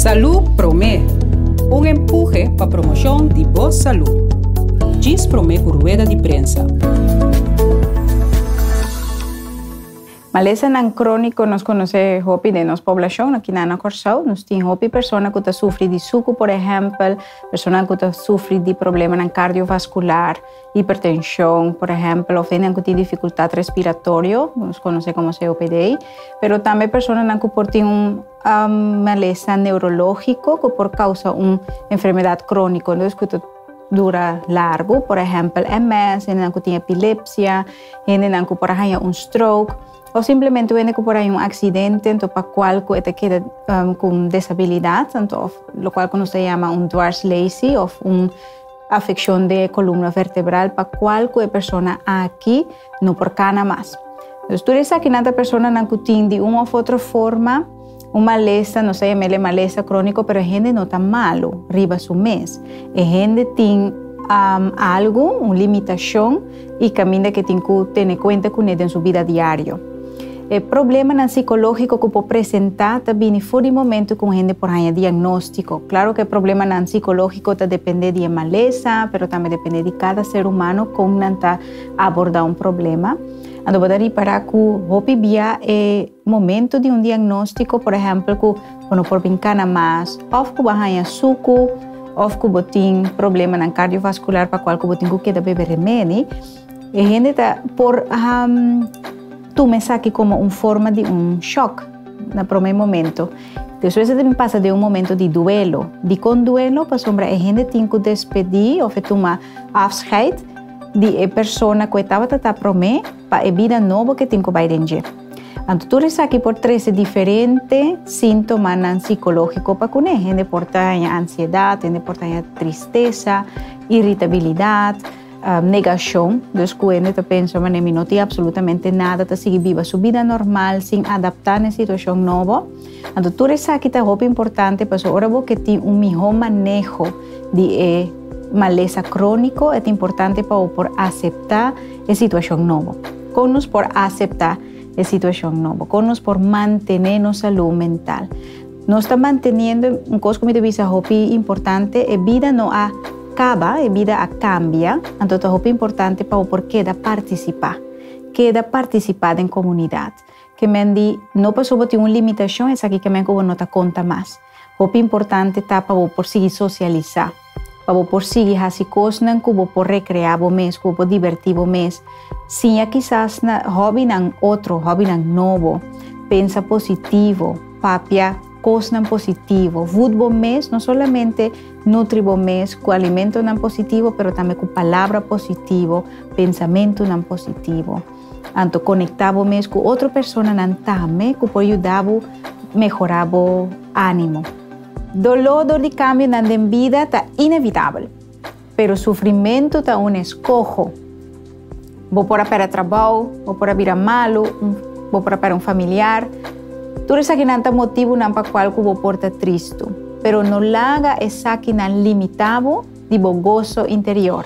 Salud Promé, um empurre para a promoção de boa saúde. Diz Promé por rueda de prensa. Maleza nan crónico nos conoce hopi de nos población aqui na Corsau. Nos tem hopi persona que está sofre de suco, por exemplo, persona que está sofre de problema nan cardiovascular, hipertensão, por exemplo, ou que tem dificuldade respiratória, nos conoce como COPD, pero também persona nan que tem maleza neurológico que por causa enfermedade crónica, então que dura largo, por exemplo, MS, gente que tem epilepsia, gente que por exemplo stroke, ou simplesmente gente que por aí acidente, então para qual que queda com desabilidade, então lo qual que se chama Dwars-Lacey ou afecção de coluna vertebral, para qual que a pessoa aqui não por cana mais. Então, tu diz que nada pessoa não tem de uma ou outra forma uma maleza, não sei, maleza crônico, pero a gente não está malo, riba su mês. A gente tem algo, uma limitação e caminha que tem que ter conta com ele em sua vida diária. O problema psicológico que pode apresentar também fora de momento com a gente por aí diagnóstico. Claro que o problema psicológico depende de maleza, pero também depende de cada ser humano como está abordar problema. Então, pode reparar que hoje via momento de diagnóstico, por exemplo, que quando por brincar mais, ou que vai suco, ou que tem problema cardiovascular para qual que tem que beber remédio, e a gente está por tomar isso aqui como forma de choque no primeiro momento. Depois também passa de momento de duelo. De com duelo, para sombra, a gente tem que despedir ou tomar afscheid de pessoa que estava a prometer para a vida nova que tem que vai ter. Então, tudo isso aqui por 13 diferentes sintomas psicológicos para que a gente porta ansiedade, a gente porta tristeza, irritabilidade, negação. Dos que a gente pensa, mas não tem absolutamente nada, está seguir viva sua vida normal, sem adaptar a situação nova. Então, tudo isso aqui é muito importante para agora que tem melhor manejo de maleza crônico, é importante para por aceitar a situação nova. Conos por aceitar a situação nova, conos por manter nossa saúde mental. Nós estamos mantendo coisa que me devia ser importante, a vida não acaba, a vida cambia, então é importante para por queda participar em comunidade. Que mendi não passou ter uma limitação, essa aqui que me não te conta mais. É importante para por seguir socializar. Para por seguir fazer coisas que por recrear mês, que por divertir mês. Sim, quizás na hobby outro, hobby novo, pensa positivo, papia coisas positivo, food mês, não somente nutri mês, com alimento positivo, mas também com palavra positivo, pensamento positivo. Então, conectar mês com outra pessoa também, que pode ajudar a melhorar o ânimo. Dolor de cambio na vida está inevitável, pero sofrimento está escojo. Vou para trabalho, vou para virar malo, vou para familiar. Tudo isso aqui não tem motivo para qual vou porta triste, pero não laga essa aqui limitado de gozo interior.